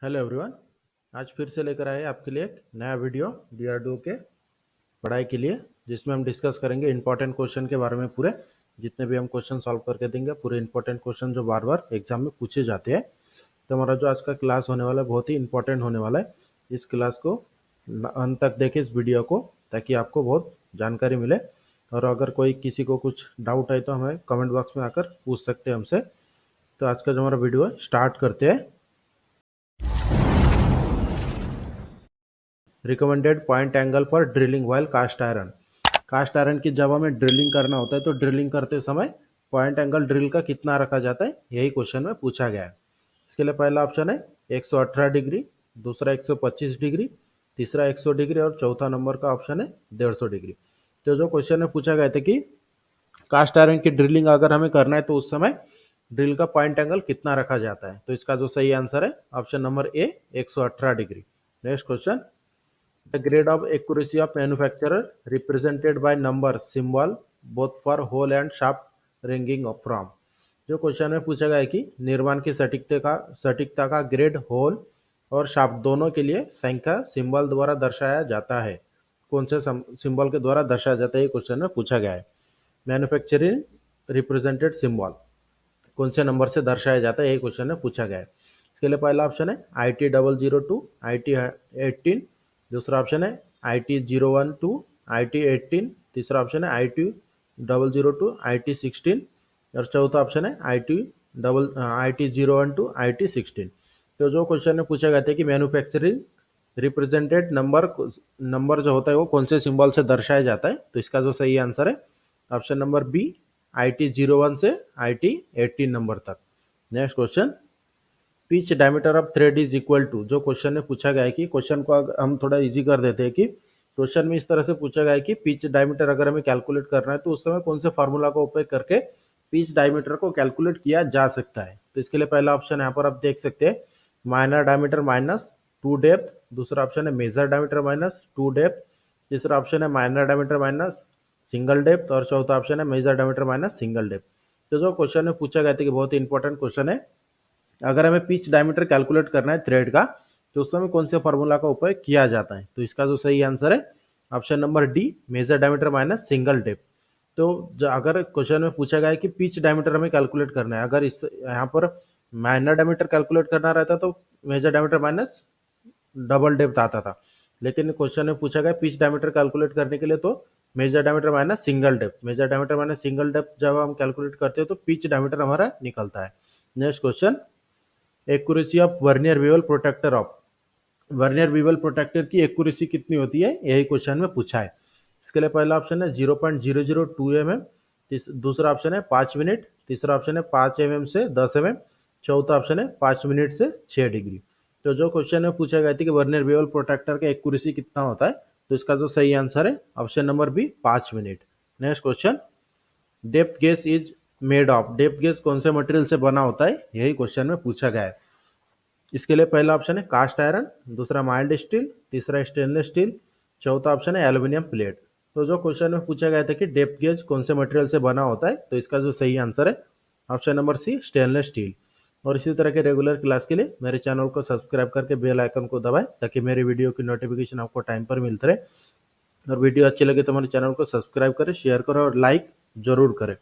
Hello everyone. आज फिर से लेकर आए आपके लिए एक नया वीडियो डीआरडीओ के पढ़ाई के लिए, जिसमें हम डिस्कस करेंगे इंपॉर्टेंट क्वेश्चन के बारे में। पूरे जितने भी हम क्वेश्चन सॉल्व करके देंगे, पूरे इंपॉर्टेंट क्वेश्चन जो बार बार एग्जाम में पूछे जाते हैं। तो हमारा जो आज का क्लास होने वाला है बहुत ही इंपॉर्टेंट होने वाला है। इस क्लास को अंत तक देखें, इस वीडियो को, ताकि आपको बहुत जानकारी मिले। और अगर कोई किसी को कुछ डाउट है तो हमें कमेंट बॉक्स में आकर पूछ सकते हैं हमसे। तो आज का जो हमारा वीडियो है स्टार्ट करते हैं। Recommended point angle for drilling while cast iron. Cast iron की जब हमें ड्रिलिंग करना होता है तो ड्रिलिंग करते समय पॉइंट एंगल ड्रिल का कितना रखा जाता है, यही क्वेश्चन में पूछा गया है। इसके लिए पहला ऑप्शन है 118 डिग्री, दूसरा 125 डिग्री, तीसरा 100 डिग्री और चौथा नंबर का ऑप्शन है 150 डिग्री। तो जो क्वेश्चन में पूछा गया था कि कास्ट आयरन की ड्रिलिंग अगर हमें करना है तो उस समय ड्रिल का पॉइंट एंगल कितना रखा जाता है, तो इसका जो सही आंसर है option number A 118 degree. Next question, the grade of accuracy of manufacturer represented by number symbol both for hole and shaft ranging from। जो क्वेश्चन में पूछा गया है कि निर्माण की सटीकता का ग्रेड होल और शाफ्ट दोनों के लिए संख्या सिंबल द्वारा दर्शाया जाता है। कौन से सिंबल के द्वारा दर्शाया जाता है, ये क्वेश्चन में पूछा गया है। मैन्युफैक्चरिंग रिप्रेजेंटेड सिंबल कौन से नंबर से दर्शाया जाता है, ये क्वेश्चन में पूछा गया है। इसके लिए पहला ऑप्शन है IT002, IT18, दूसरा ऑप्शन है IT012, IT18, तीसरा ऑप्शन है IT002, IT16 और चौथा ऑप्शन है IT012, IT16। तो जो क्वेश्चन में पूछा गया था कि मैन्युफैक्चरिंग रिप्रेजेंटेड नंबर जो होता है वो कौन से सिंबल से दर्शाया जाता है, तो इसका जो सही आंसर है ऑप्शन नंबर बी IT01 से IT18 नंबर तक। Next question, pitch diameter of thread is equal to. जो क्वेश्चन में पूछा गया है कि क्वेश्चन को हम थोड़ा इजी कर देते हैं कि क्वेश्चन में इस तरह से पूछा गया है कि पिच डायमीटर अगर हमें कैलकुलेट करना है तो उस समय कौन से फार्मूला का उपयोग करके पिच डायमीटर को कैलकुलेट किया जा सकता है। तो इसके लिए पहला ऑप्शन यहाँ पर आप देख सकते हैं, माइनर डायमीटर माइनस 2 डेप्थ, दूसरा ऑप्शन है मेजर डायमीटर माइनस 2 डेप्थ, तीसरा ऑप्शन है minor diameter minus single depth और चौथा ऑप्शन है major diameter minus single depth. तो जो क्वेश्चन में पूछा गया था कि बहुत ही इंपॉर्टेंट क्वेश्चन है, अगर हमें पिच डायमीटर कैलकुलेट करना है थ्रेड का तो उस समय कौन से फार्मूला का उपयोग किया जाता है, तो इसका जो सही आंसर है option number d major diameter minus single depth. तो अगर क्वेश्चन में पूछा गया है कि पिच डायमीटर हमें कैलकुलेट करना है, अगर इस यहाँ पर माइनर डायमीटर कैलकुलेट करना रहता तो major diameter minus double depth आता था, लेकिन क्वेश्चन में पूछा गया पिच डायमीटर कैलकुलेट करने के लिए तो major diameter minus single depth. Major diameter minus single depth जब हम कैलकुलेट करते हैं तो पिच डायमीटर हमारा निकलता है। Next question, accuracy of vernier bevel protractor of. Vernier bevel protractor की एक्यूरेसी कितनी होती है, यही क्वेश्चन में पूछा है। इसके लिए पहला ऑप्शन है 0.002 mm, दूसरा ऑप्शन है 5 मिनट, तीसरा ऑप्शन है 5 mm से 10 mm, चौथा ऑप्शन है 5 मिनट से 6 डिग्री। तो जो क्वेश्चन में पूछा गया था कि वर्नियर बीवल प्रोटेक्टर का एक्यूरेसी कितना होता है, तो इसका जो सही आंसर है option number b 5 minute. Next question, depth gauge is made of. Depth gauge कौन से मटेरियल से बना होता है, यही क्वेश्चन में पूछा गया है। इसके लिए पहला ऑप्शन है कास्ट आयरन, दूसरा माइल्ड स्टील, तीसरा स्टेनलेस स्टील, चौथा ऑप्शन है एल्यूमिनियम प्लेट। तो जो क्वेश्चन में पूछा गया था कि डेप्थ गेज कौन से मटेरियल से बना होता है, तो इसका जो सही आंसर है option number c stainless steel. और इसी तरह के रेगुलर क्लास के लिए मेरे चैनल को सब्सक्राइब करके बेल आइकन को दबाएं, ताकि मेरी वीडियो की नोटिफिकेशन आपको टाइम पर मिलते रहे। और वीडियो अच्छी लगे तो हमारे चैनल को सब्सक्राइब करें, शेयर करें और लाइक जरूर करें।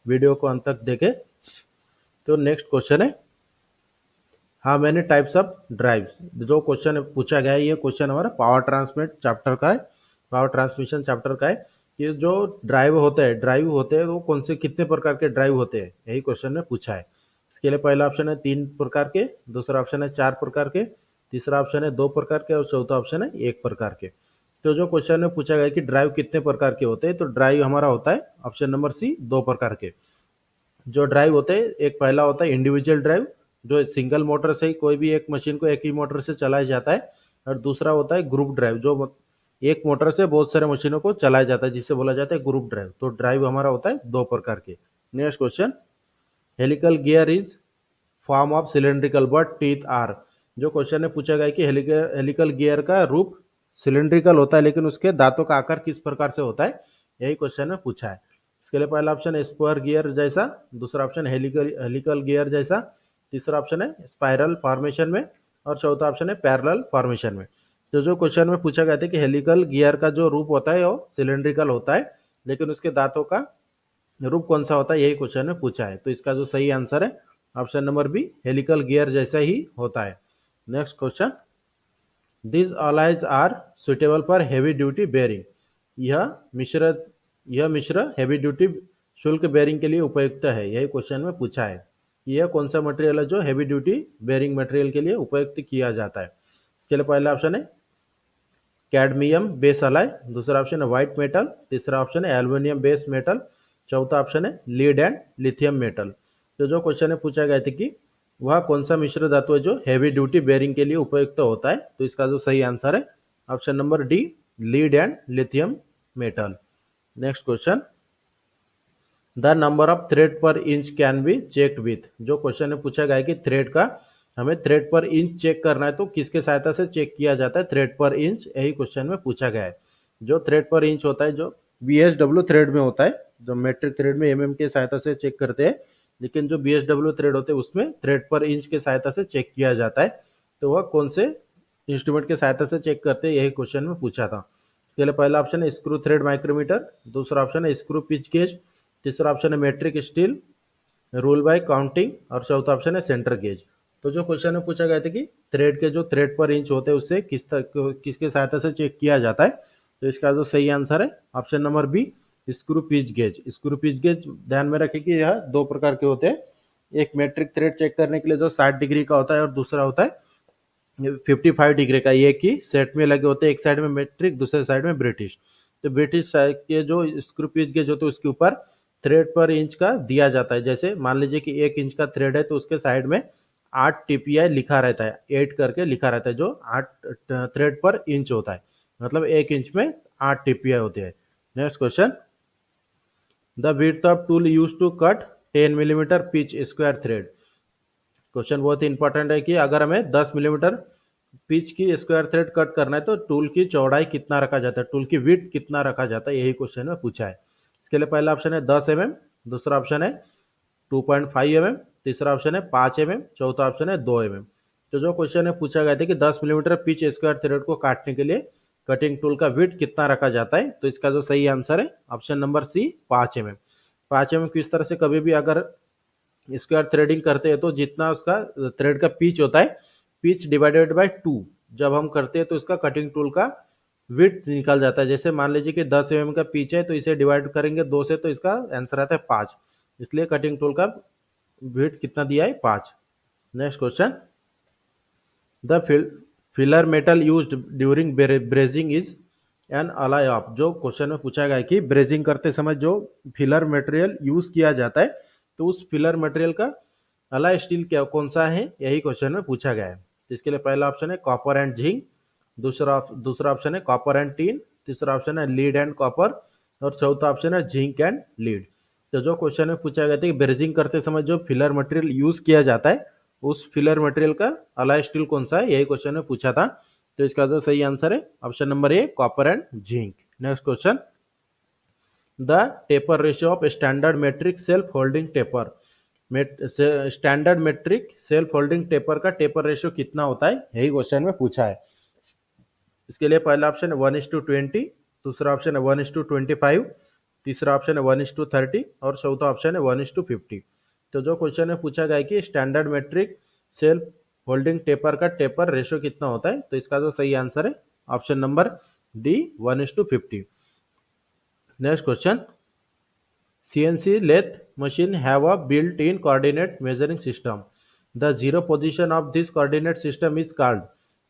वीडियो को अंत तक देखें। तो नेक्स्ट क्वेश्चन है, हाँ मैनी टाइप्स ऑफ ड्राइव्स। जो क्वेश्चन पूछा गया है ये क्वेश्चन हमारा पावर ट्रांसमिट चैप्टर का है, पावर ट्रांसमिशन चैप्टर का है। कि जो ड्राइव होते हैं वो कौन से कितने प्रकार के ड्राइव होते हैं, यही क्वेश्चन में पूछा है। इसके लिए पहला ऑप्शन है 3 प्रकार के, दूसरा ऑप्शन है 4 प्रकार के, तीसरा ऑप्शन है 2 प्रकार के और चौथा ऑप्शन है 1 प्रकार के। तो जो क्वेश्चन में पूछा गया कि ड्राइव कितने प्रकार के होते हैं, तो ड्राइव हमारा होता है ऑप्शन नंबर सी 2 प्रकार के। जो ड्राइव होते हैं, एक पहला होता है इंडिविजुअल ड्राइव, जो सिंगल मोटर से ही कोई भी एक मशीन को एक ही मोटर से चलाया जाता है, और दूसरा होता है ग्रुप ड्राइव, जो एक मोटर से बहुत सारे मशीनों को चलाया जाता है, जिससे बोला जाता है ग्रुप ड्राइव। तो ड्राइव हमारा होता है 2 प्रकार के। Next question, helical gear is form of cylindrical but teeth are. जो क्वेश्चन में पूछा गया है कि हेलिकल गियर का रूप सिलेंड्रिकल होता है, लेकिन उसके दांतों का आकार किस प्रकार से होता है, यही क्वेश्चन में पूछा है। इसके लिए पहला ऑप्शन है स्क्वायर गियर जैसा, दूसरा ऑप्शन हेलिकल गियर जैसा, तीसरा ऑप्शन है स्पाइरल फॉर्मेशन में, और चौथा ऑप्शन है पैरेलल फॉर्मेशन में। तो जो क्वेश्चन में पूछा गया था कि हेलिकल गियर का जो रूप होता है वो सिलेंड्रिकल होता है, लेकिन उसके दांतों का रूप कौन सा होता है, यही क्वेश्चन में पूछा है। तो इसका जो सही आंसर है option number b, helical gear जैसा ही होता है। Next question, this alloys are suitable for heavy duty bearing. यह मिश्र यह मिश्र हेवी ड्यूटी शुल्क बेयरिंग के लिए उपयुक्त है, यही क्वेश्चन में पूछा है। यह कौन सा मटेरियल है जो हेवी ड्यूटी बेयरिंग मटेरियल के लिए उपयुक्त किया जाता है। इसके लिए पहला ऑप्शन है कैडमियम बेस अलाय, दूसरा ऑप्शन है व्हाइट मेटल, तीसरा ऑप्शन है एल्युमिनियम बेस मेटल, चौथा ऑप्शन है लीड एंड लिथियम मेटल। तो जो क्वेश्चन है पूछा गया था कि वह कौन सा मिश्र धातु है जो हैवी ड्यूटी बेयरिंग के लिए उपयुक्त होता है, तो इसका जो सही आंसर है option number D, lead and lithium metal. Next question, the number of thread per inch can be checked with. जो क्वेश्चन में पूछा गया है कि थ्रेड का हमें थ्रेड पर इंच चेक करना है तो किसके सहायता से चेक किया जाता है थ्रेड पर इंच, यही क्वेश्चन में पूछा गया है। जो थ्रेड पर इंच होता है जो BSW थ्रेड में होता है, जो मेट्रिक थ्रेड में MM के सहायता से चेक करते हैं, लेकिन जो BSW थ्रेड होते हैं उसमें थ्रेड पर इंच के सहायता से चेक किया जाता है। तो वह कौन से इंस्ट्रूमेंट के सहायता से चेक करते हैं, यही क्वेश्चन में पूछा था। इसके लिए पहला ऑप्शन है स्क्रू थ्रेड माइक्रोमीटर, दूसरा ऑप्शन है स्क्रू पिच गेज, तीसरा ऑप्शन है metric steel rule by counting, और चौथा ऑप्शन है सेंटर गेज। तो जो क्वेश्चन में पूछा गया था कि थ्रेड के जो थ्रेड पर इंच होते हैं उससे किसके सहायता से चेक किया जाता है, तो इसका जो सही आंसर है option number B, screw pitch gauge. Screw pitch gauge ध्यान में रखें कि यह दो प्रकार के होते हैं, एक मेट्रिक थ्रेड चेक करने के लिए जो 60 डिग्री का होता है और दूसरा होता है 55 डिग्री का। एक ही सेट में लगे होते हैं, एक साइड में मेट्रिक दूसरे साइड में ब्रिटिश। तो ब्रिटिश के जो स्क्रू पिच गेज होते हैं उसके ऊपर थ्रेड पर इंच का दिया जाता है। जैसे मान लीजिए कि 1 इंच का थ्रेड है तो उसके साइड में 8 TPI लिखा रहता है, 8 करके लिखा रहता है, जो 8 थ्रेड पर इंच होता है, मतलब 1 इंच में 8 TPI होते हैं। Next question, the width of tool use to cut 10 millimetre pitch square thread. Question बहुत ही इंपॉर्टेंट है कि अगर हमें 10 मिलीमीटर पिच की स्क्वायर थ्रेड कट करना है तो टूल की चौड़ाई कितना रखा जाता है, टूल की विड्थ कितना रखा जाता है, यही क्वेश्चन में पूछा है। इसके लिए पहला ऑप्शन है 10 mm, दूसरा ऑप्शन है 2.5 mm, तीसरा ऑप्शन है 5 mm, चौथा ऑप्शन है 2 mm। तो जो क्वेश्चन है पूछा गया था कि 10 मिलीमीटर पिच स्क्वायर थ्रेड को काटने के लिए कटिंग टूल का विड्थ कितना रखा जाता है, तो इसका जो सही आंसर है ऑप्शन नंबर सी, 5 mm। 5 mm किस तरह से, कभी भी अगर स्क्वायर थ्रेडिंग करते हैं तो जितना उसका थ्रेड का पिच होता है, पिच डिवाइडेड बाय 2 जब हम करते हैं तो इसका कटिंग टूल का विड्थ निकल जाता है। जैसे मान लीजिए कि 10 mm का पिच है तो इसे डिवाइड करेंगे 2 से तो इसका आंसर आता है 5, इसलिए कटिंग टूल का विड्थ कितना दिया है, 5। Next question, the filler metal used during brazing is an ally of. जो क्वेश्चन में पूछा गया है कि ब्रेजिंग करते समय जो फिलर मटेरियल यूज किया जाता है तो उस फिलर मटेरियल का अलाय स्टील क्या कौन सा है, यही क्वेश्चन में पूछा गया है। तो इसके लिए पहला ऑप्शन है कॉपर एंड जिंक, दूसरा ऑप्शन है कॉपर एंड टीन, तीसरा ऑप्शन है लीड एंड कॉपर, और चौथा ऑप्शन है जिंक एंड लीड। तो जो क्वेश्चन में पूछा गया था कि ब्रेजिंग करते समय जो फिलर मटेरियल यूज किया जाता है उस फिलर मटेरियल का अलाय स्टील कौन सा है, यही क्वेश्चन में पूछा था। तो इसका जो सही आंसर है option number A, copper and zinc. Next question, the taper ratio of standard metric self holding taper. Standard metric self holding taper का टेपर रेशियो कितना होता है, यही क्वेश्चन में पूछा है। इसके लिए पहला ऑप्शन है 1:20, दूसरा ऑप्शन है 1:25, तीसरा ऑप्शन है 1:30 और चौथा ऑप्शन है 1:50। तो जो क्वेश्चन में पूछा गया है कि standard metric self holding taper का टेपर रेशियो कितना होता है, तो इसका जो सही आंसर है option number D, 1:50। Next question, CNC lathe machine have a built-in coordinate measuring system. The zero position of this coordinate system is called।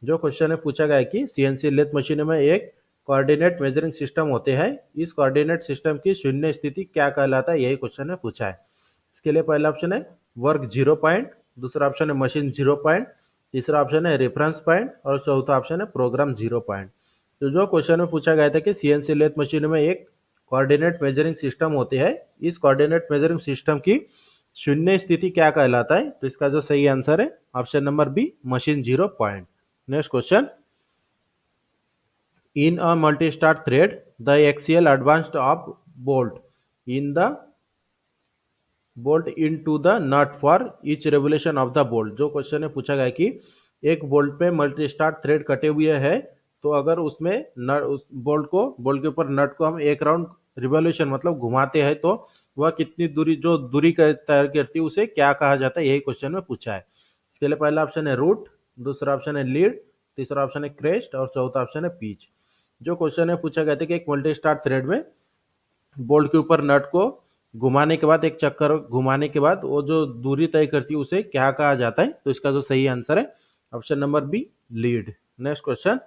जो क्वेश्चन है पूछा गया है कि CNC लेथ मशीन में एक कोऑर्डिनेट मेजरिंग सिस्टम होते हैं, इस कोऑर्डिनेट सिस्टम की शून्य स्थिति क्या कहलाता है, यही क्वेश्चन में पूछा है। इसके लिए पहला ऑप्शन है वर्क 0 पॉइंट, दूसरा ऑप्शन है मशीन 0 पॉइंट, तीसरा ऑप्शन है रेफरेंस पॉइंट और चौथा ऑप्शन है प्रोग्राम 0 पॉइंट। तो जो क्वेश्चन में पूछा गया था कि CNC लेथ मशीन में एक कोऑर्डिनेट मेजरिंग सिस्टम होते हैं, इस कोऑर्डिनेट मेजरिंग सिस्टम की शून्य स्थिति क्या कहलाता है, तो इसका जो सही आंसर है option number B, machine 0 point. Next question, in a multi start thread the axial advanced of bolt in the bolt into the nut for each revolution of the bolt. जो question है पूछा गया कि एक bolt पे multi start thread कटे हुए हैं, तो अगर उसमें नट, उस बोल्ट के ऊपर नट को हम एक राउंड रिवॉल्यूशन मतलब घुमाते हैं, तो वह कितनी दूरी, जो दूरी तय करती है, उसे क्या कहा जाता है, यही क्वेश्चन में पूछा है। इसके लिए पहला ऑप्शन है रूट, दूसरा ऑप्शन है लीड, तीसरा ऑप्शन है क्रेस्ट और चौथा ऑप्शन है पीच। जो क्वेश्चन है पूछा गया था कि एक मल्टी स्टार्ट थ्रेड में बोल्ट के ऊपर नट को घुमाने के बाद, एक चक्कर घुमाने के बाद वो जो दूरी तय करती है उसे क्या कहा जाता है, तो इसका जो सही आंसर है option number B, lead. Next question,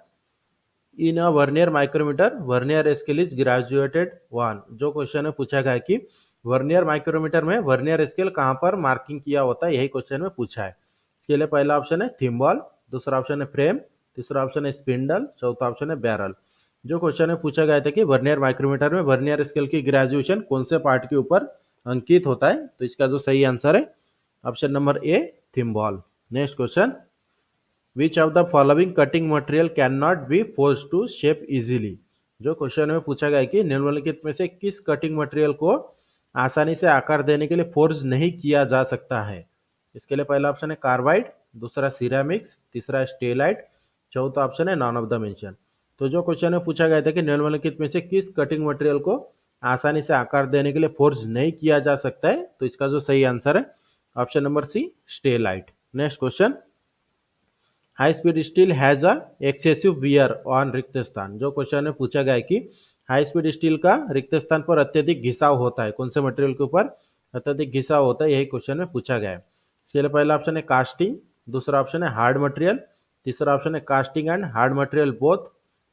in a vernier micrometer vernier scale is graduated one. जो क्वेश्चन है पूछा गया कि वर्नियर माइक्रोमीटर में वर्नियर स्केल कहाँ पर मार्किंग किया होता है, यही क्वेश्चन में पूछा है। इसके लिए पहला ऑप्शन है थिम्बल, दूसरा ऑप्शन है फ्रेम, तीसरा ऑप्शन है स्पिंडल, चौथा ऑप्शन है बैरल। जो क्वेश्चन है पूछा गया था कि वर्नियर माइक्रोमीटर में वर्नियर स्केल की ग्रेजुएशन कौन से पार्ट के ऊपर अंकित होता है, तो इसका जो सही आंसर है option number A, thimble. Next question, which of the following cutting material can not be force to shape easily. जो क्वेश्चन में पूछा गया कि निम्नलिखित में से किस कटिंग मटेरियल को आसानी से आकार देने के लिए फोर्स नहीं किया जा सकता है। इसके लिए पहला ऑप्शन है कार्बाइड, दूसरा सिरामिक्स, तीसरा स्टेलाइट, चौथा ऑप्शन है नॉन ऑफ द मेंशन। तो जो क्वेश्चन में पूछा गया था कि निम्नलिखित में से किस कटिंग मटेरियल को आसानी से आकार देने के लिए फोर्स नहीं किया जा सकता है, तो इसका जो सही आंसर है option number C, stellite. Next question, high speed steel has a excessive wear on रिक्त स्थान। जो क्वेश्चन में पूछा गया है कि हाई स्पीड स्टील का रिक्त स्थान पर अत्यधिक घिसाव होता है, कौन से मटेरियल के ऊपर अत्यधिक घिसाव होता है, यही क्वेश्चन में पूछा गया है। इसके लिए पहला ऑप्शन है कास्टिंग, दूसरा ऑप्शन है हार्ड मटेरियल, तीसरा ऑप्शन है casting and hard material both,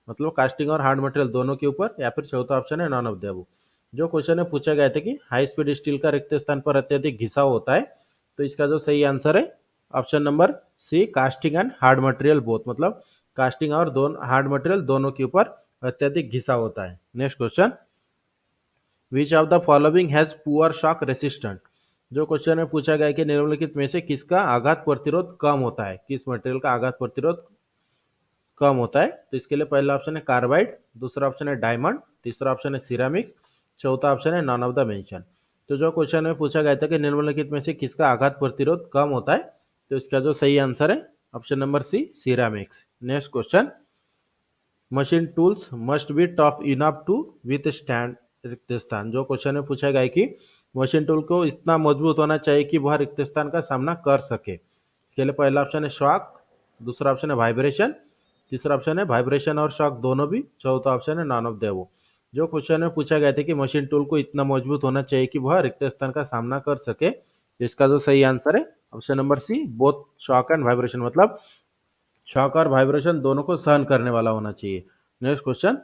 मतलब कास्टिंग और हार्ड मटेरियल दोनों के ऊपर, या फिर चौथा ऑप्शन है नॉन ऑफ द अबव। जो क्वेश्चन में पूछा गया था कि हाई स्पीड स्टील का रिक्त स्थान पर अत्यधिक घिसाव होता है, तो इसका जो सही आंसर है option number C, casting and hard material both, मतलब कास्टिंग और हार्ड मटेरियल दोनों के ऊपर अत्यधिक घिसा होता है। Next question, which of the following has poor shock resistant. जो क्वेश्चन में पूछा गया है कि निम्नलिखित में से किसका आघात प्रतिरोध कम होता है, किस मटेरियल का आघात प्रतिरोध कम होता है, तो इसके लिए पहला ऑप्शन है कार्बाइड, दूसरा ऑप्शन है डायमंड, तीसरा ऑप्शन है सिरामिक्स, चौथा ऑप्शन है नॉन ऑफ द मेंशन। तो जो क्वेश्चन में पूछा गया था कि निम्नलिखित में से किसका आघात प्रतिरोध कम होता है, तो इसका जो सही आंसर है option number C, ceramics. Next question, machine tools must be tough enough to withstand रिक्त स्थान। जो क्वेश्चन में पूछा गया है कि मशीन टूल को इतना मजबूत होना चाहिए कि वह रिक्त स्थान का सामना कर सके। इसके लिए पहला ऑप्शन है शॉक, दूसरा ऑप्शन है वाइब्रेशन, तीसरा ऑप्शन है वाइब्रेशन और शॉक दोनों भी, चौथा ऑप्शन है नॉन ऑफ द अबव। जो क्वेश्चन में पूछा गया था कि मशीन टूल को इतना मजबूत होना चाहिए कि वह रिक्त स्थान का सामना कर सके, तो इसका जो सही आंसर है option number C, both shock and vibration, मतलब शॉक और वाइब्रेशन दोनों को सहन करने वाला होना चाहिए। Next question,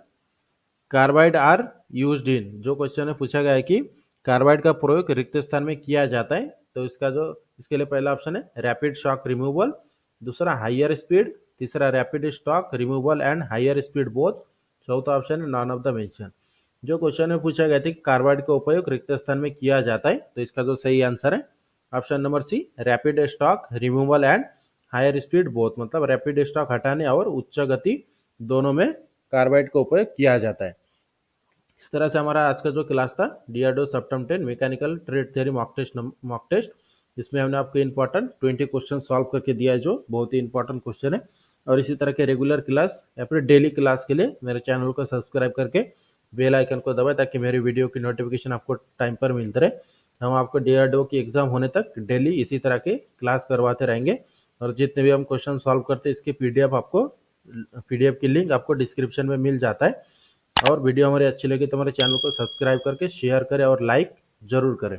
carbide are used in. जो क्वेश्चन में पूछा गया है कि कार्बाइड का प्रयोग रिक्त स्थान में किया जाता है, तो इसके लिए पहला ऑप्शन है रैपिड शॉक रिमूवल, दूसरा हाइयर स्पीड, तीसरा rapid shock removal and higher speed both, चौथा ऑप्शन है नॉन ऑफ द मेंशन। जो क्वेश्चन में पूछा गया था कि कार्बाइड का उपयोग रिक्त स्थान में किया जाता है, तो इसका जो सही आंसर है option number C, rapid stock removal and higher speed both, मतलब रैपिड स्टॉक हटाने और उच्च गति दोनों में कार्बाइड का उपयोग किया जाता है। इस तरह से हमारा आज का जो क्लास था DRDO CEPTAM 10 mechanical trade theory mock test, इसमें हमने आपको इंपॉर्टेंट 20 क्वेश्चन सॉल्व करके दिया है, जो बहुत ही इंपॉर्टेंट क्वेश्चन है। और इसी तरह के रेगुलर क्लास या फिर डेली क्लास के लिए मेरे चैनल को सब्सक्राइब करके बेल आइकन को दबाएं, ताकि मेरी वीडियो की नोटिफिकेशन आपको टाइम पर मिलते रहे। हम आपको DRDO की एग्जाम होने तक डेली इसी तरह के क्लास करवाते रहेंगे, और जितने भी हम क्वेश्चन सॉल्व करते हैं इसके PDF की लिंक आपको डिस्क्रिप्शन में मिल जाता है। और वीडियो हमारी अच्छी लगी तो हमारे चैनल को सब्सक्राइब करके शेयर करें और लाइक जरूर करें।